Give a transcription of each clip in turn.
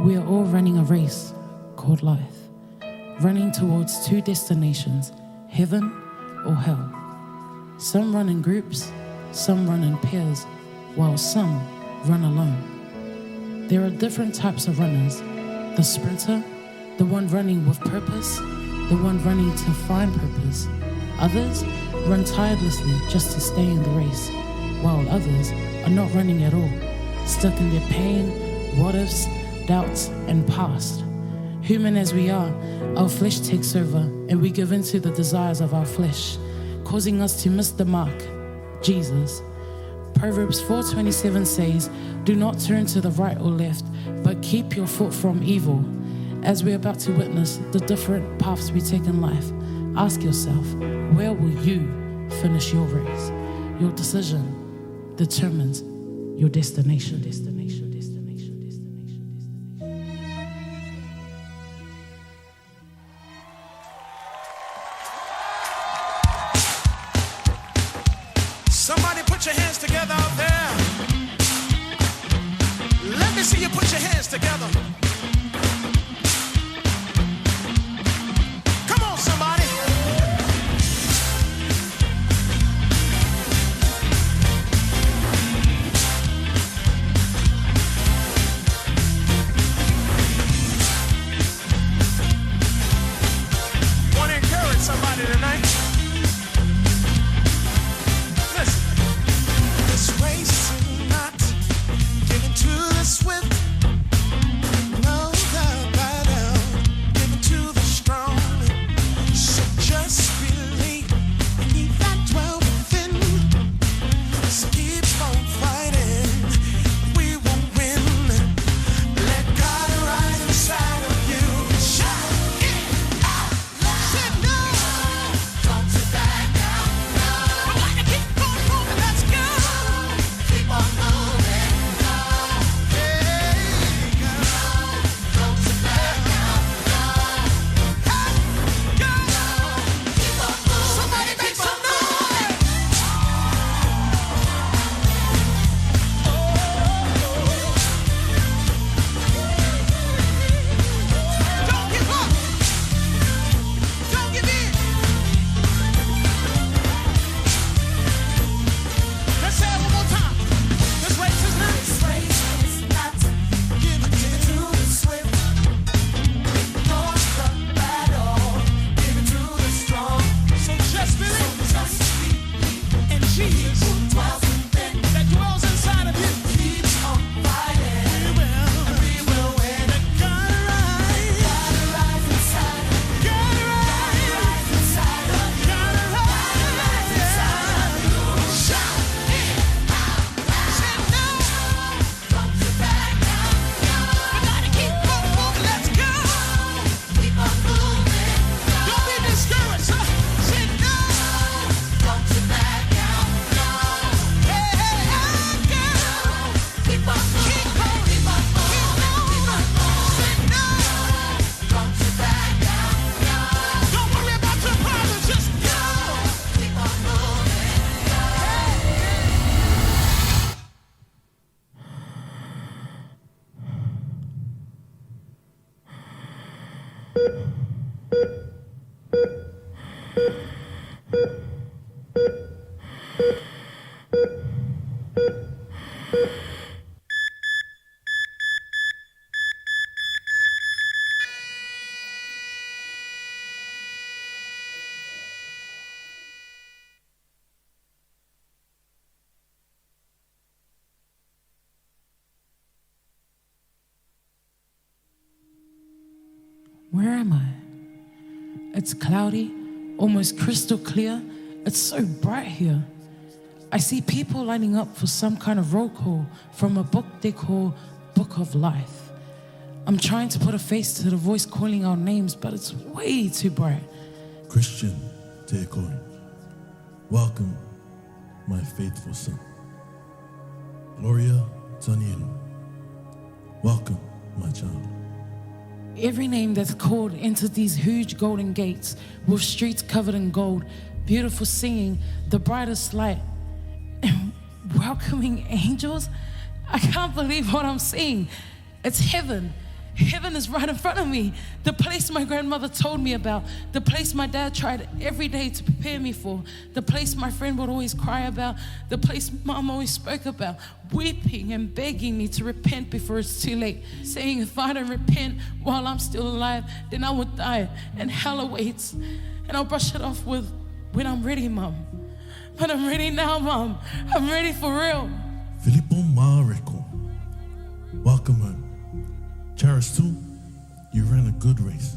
We are all running a race called life, running towards two destinations, heaven or hell. Some run in groups, some run in pairs, while some run alone. There are different types of runners. The sprinter, the one running with purpose, the one running to find purpose. Others run tirelessly just to stay in the race, while others are not running at all, stuck in their pain, what-ifs, doubts, and past. Human as we are, our flesh takes over and we give in to the desires of our flesh, causing us to miss the mark, Jesus. Proverbs 4:27 says, "Do not turn to the right or left, but keep your foot from evil." As we're about to witness the different paths we take in life, ask yourself, where will you finish your race? Your decision determines your destination. Somebody put your hands together out there. Let me see you put your hands together. Come on, somebody. Want to encourage somebody tonight? This race is not given to the swift, no, the battle given to the strong. So just believe and keep that dwell within. So keep on fighting, we will win. Let God arise inside of you. Shout it out loud. Say no. Don't you back down, no. I want to keep on moving, let's go. Keep on moving, no. Hey, go. Don't you back down, no. Hey, go. Keep on moving. Somebody make some noise. Don't give up. Don't give in. Let's say it one more time. This race is not given to the swift, nor the battle given to the strong. So just believe in Jesus that dwells inside of you. Keep on fighting. We will win. Let God arise inside of you. God arise inside of you. God arise inside of you. Shout it out loud. Say no. Don't you back down, no. We gotta keep on moving. Let's go. Keep on moving. Don't be discouraged. Say no. Don't you back down, no. Hey, hey, hey, go. Keep on moving. Keep on moving. Say no. Don't you back down, no. Don't worry about your problems. Just go. Keep on moving. Where am I? It's cloudy, almost crystal clear. It's so bright here. I see people lining up for some kind of roll call from a book they call Book of Life. I'm trying to put a face to the voice calling our names, but it's way too bright. Christian Tekoin, welcome, my faithful son. Gloria Tanielu, welcome, my child. Every name that's called enters these huge golden gates with streets covered in gold, beautiful singing, the brightest light, and welcoming angels. I can't believe what I'm seeing. It's heaven. Heaven is right in front of me. The place my grandmother told me about. The place my dad tried every day to prepare me for. The place my friend would always cry about. The place mom always spoke about. Weeping and begging me to repent before it's too late. Saying if I don't repent while I'm still alive, then I will die and hell awaits. And I'll brush it off with, when I'm ready, Mom. But I'm ready now, Mom. I'm ready for real. Filippo Mareko. Welcome home. Charis too, you ran a good race.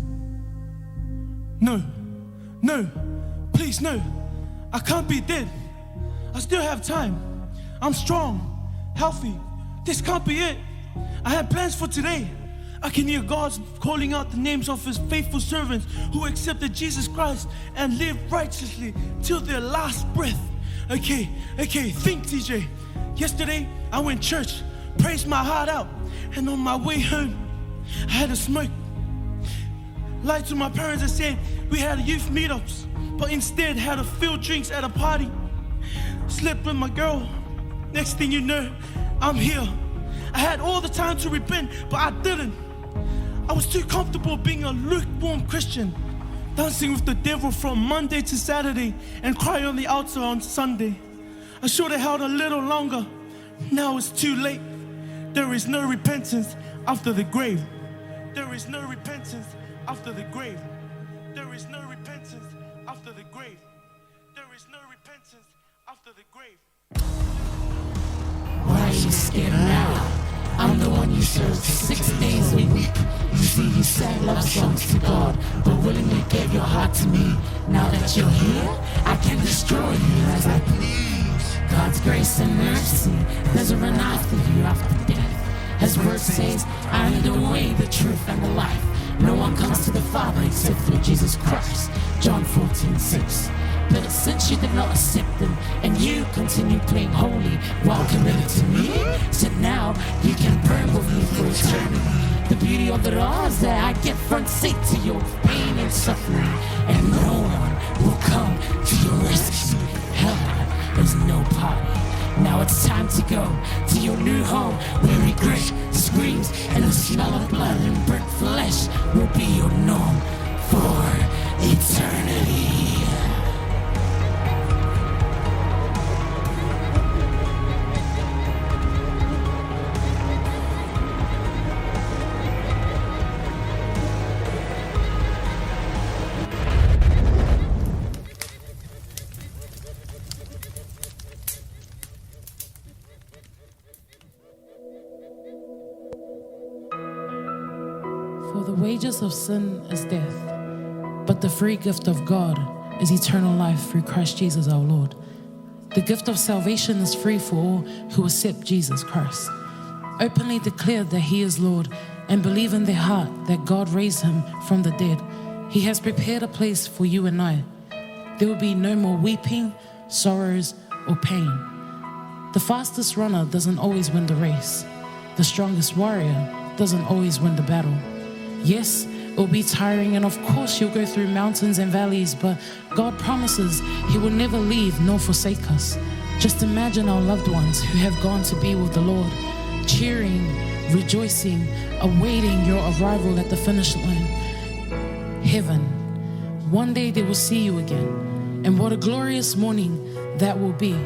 No, please no. I can't be dead. I still have time. I'm strong, healthy. This can't be it. I had plans for today. I can hear God calling out the names of his faithful servants who accepted Jesus Christ and lived righteously till their last breath. Okay, think TJ. Yesterday, I went to church, praised my heart out, and on my way home, I had a smoke. Lied to my parents and said we had youth meetups, but instead had a field drinks at a party. Slept with my girl. Next thing you know, I'm here. I had all the time to repent, but I didn't. I was too comfortable being a lukewarm Christian, dancing with the devil from Monday to Saturday and crying on the altar on Sunday. I should have held a little longer. Now it's too late. There is no repentance after the grave. There is no repentance after the grave. There is no repentance after the grave. There is no repentance after the grave. Why are you scared now? I'm the one you serve 6 days a week. You see, you sang love songs to God, but willingly gave your heart to me. Now that you're here, I can destroy you as I please. God's grace and mercy doesn't run after you after death. His word says, I am the way, the truth, and the life. No one comes to the Father except through Jesus Christ. John 14:6. But since you did not accept him, and you continue playing holy while committed to me, so now you can burn with me for eternity. The beauty of it all is that I get front seat to your pain and suffering, and no one will come to your rescue. Hell is no party. Now it's time to go to your new home where regret, screams, and the smell of blood and burnt flesh will be your norm for eternity. For the wages of sin is death, but the free gift of God is eternal life through Christ Jesus our Lord. The gift of salvation is free for all who accept Jesus Christ, openly declare that he is Lord, and believe in their heart that God raised him from the dead. He has prepared a place for you and I. There will be no more weeping, sorrows, or pain. The fastest runner doesn't always win the race. The strongest warrior doesn't always win the battle. Yes, it will be tiring, and of course you'll go through mountains and valleys, but God promises he will never leave nor forsake us. Just imagine our loved ones who have gone to be with the Lord, cheering, rejoicing, awaiting your arrival at the finish line. Heaven, one day they will see you again, and what a glorious morning that will be.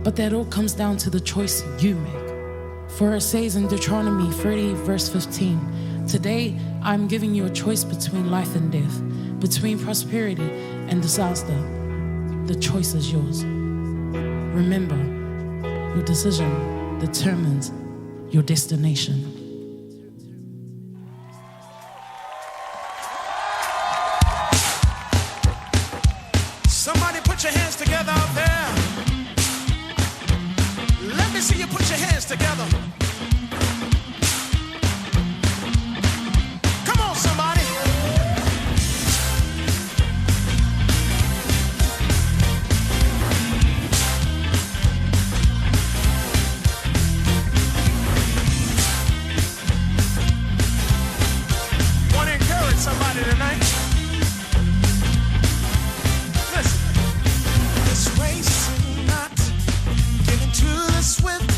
But that all comes down to the choice you make. For it says in Deuteronomy 30 verse 15, today I'm giving you a choice between life and death, between prosperity and disaster. The choice is yours. Remember, your decision determines your destination. Somebody put your hands together out there. Let me see you put your hands together. Come on, somebody. Want to encourage somebody tonight? Listen. This race is not given to the swift,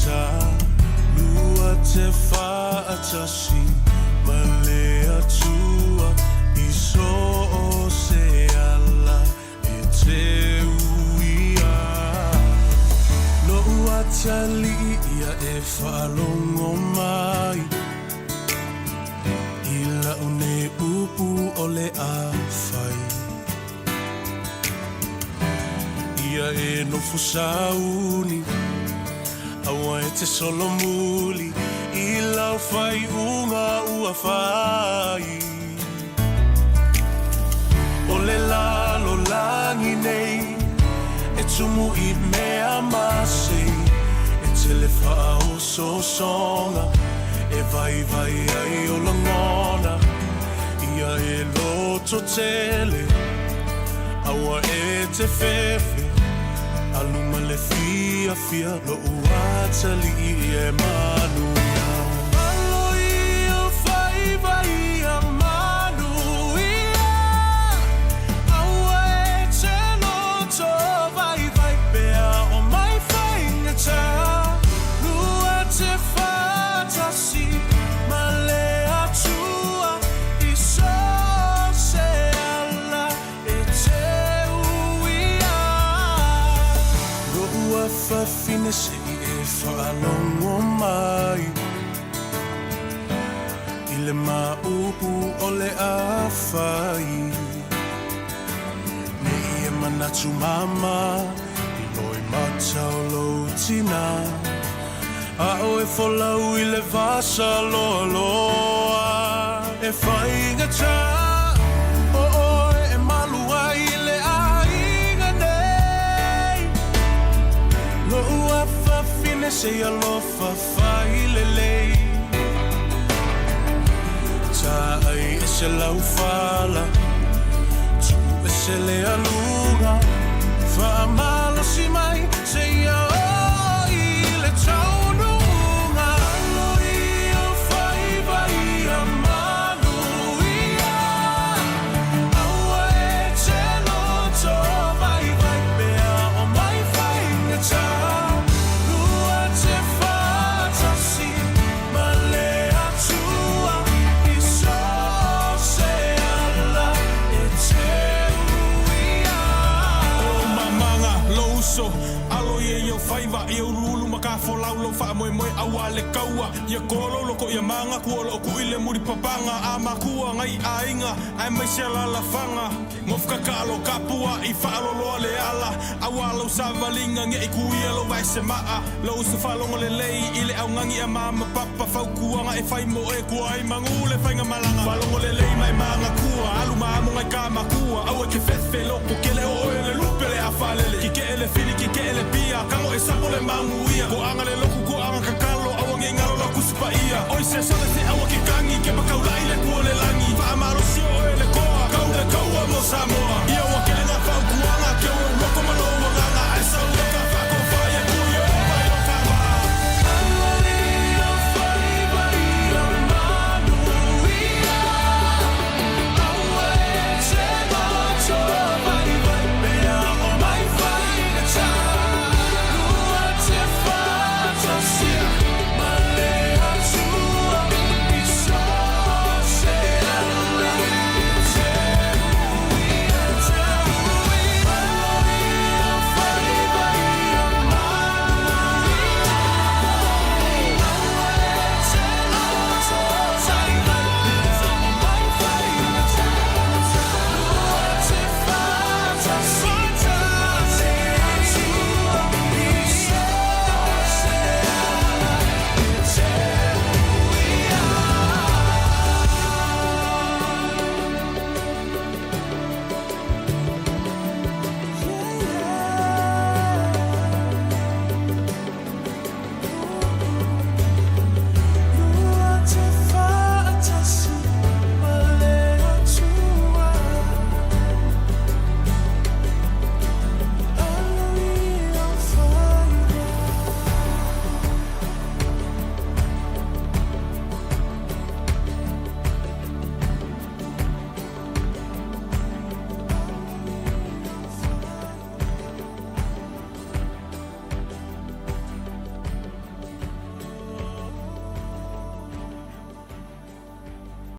ta lua te whaatasi ma le atua I so o se ala e te uia no ua tali ia e whaalongo mai I laune upu o le awhai Ia e nofo sauni Aua e te solo muli I lau whai unga ua whai O le lalo langi nei E tumu I mea masi E tele whao so songa E vai vai ai o langona Ia e loto tele Aua e te fefe Aluma le fia fia lo uatali e manua Alo ia vai vai a manuia Aua e te loto vai vai pea o mai whaingata Lua te whatasi ma le atua I so se ala e te Fafine se e whaalongo mai I le maupu o le awhai Me ia manatu mama I loi matau lo tina A o e wholau I le vasa loa loa E whaingata O oe e malua I le ainga nei Lo ua whawhine se alofa whai lelei Ta ai e se lau whala Tu e se le alunga Whaamalo si mai se ia o I le taununga Alo ia whai vai a manuia Aua e te loto vai vai pea o mai whaingata Alo ye yo faiva yo rulu maka folau lo fa moe moe awale kaua ia kolo loko ia manga kuolo ku ile muri papanga ama kua ngai ainga ai mai se la fanga mofka kalo kapua I falo lo le ala awalo savalinga nge ku ia lo vai se maa lo se falongo le lei ile au ngangi a mama papa fau kuanga e fai mo e ku ai mangule fainga malanga falongo le lei mai manga kua alu mamo ngai kama kua au e ke fefe loko kele o le lupe le afalele ki ke ele fili ki ke ele pia kamo e sapo le manguia ko anga le loku ko anga kakalo awange ngalo la kuspa ia oi se sole se awa ki kangi ke pakaula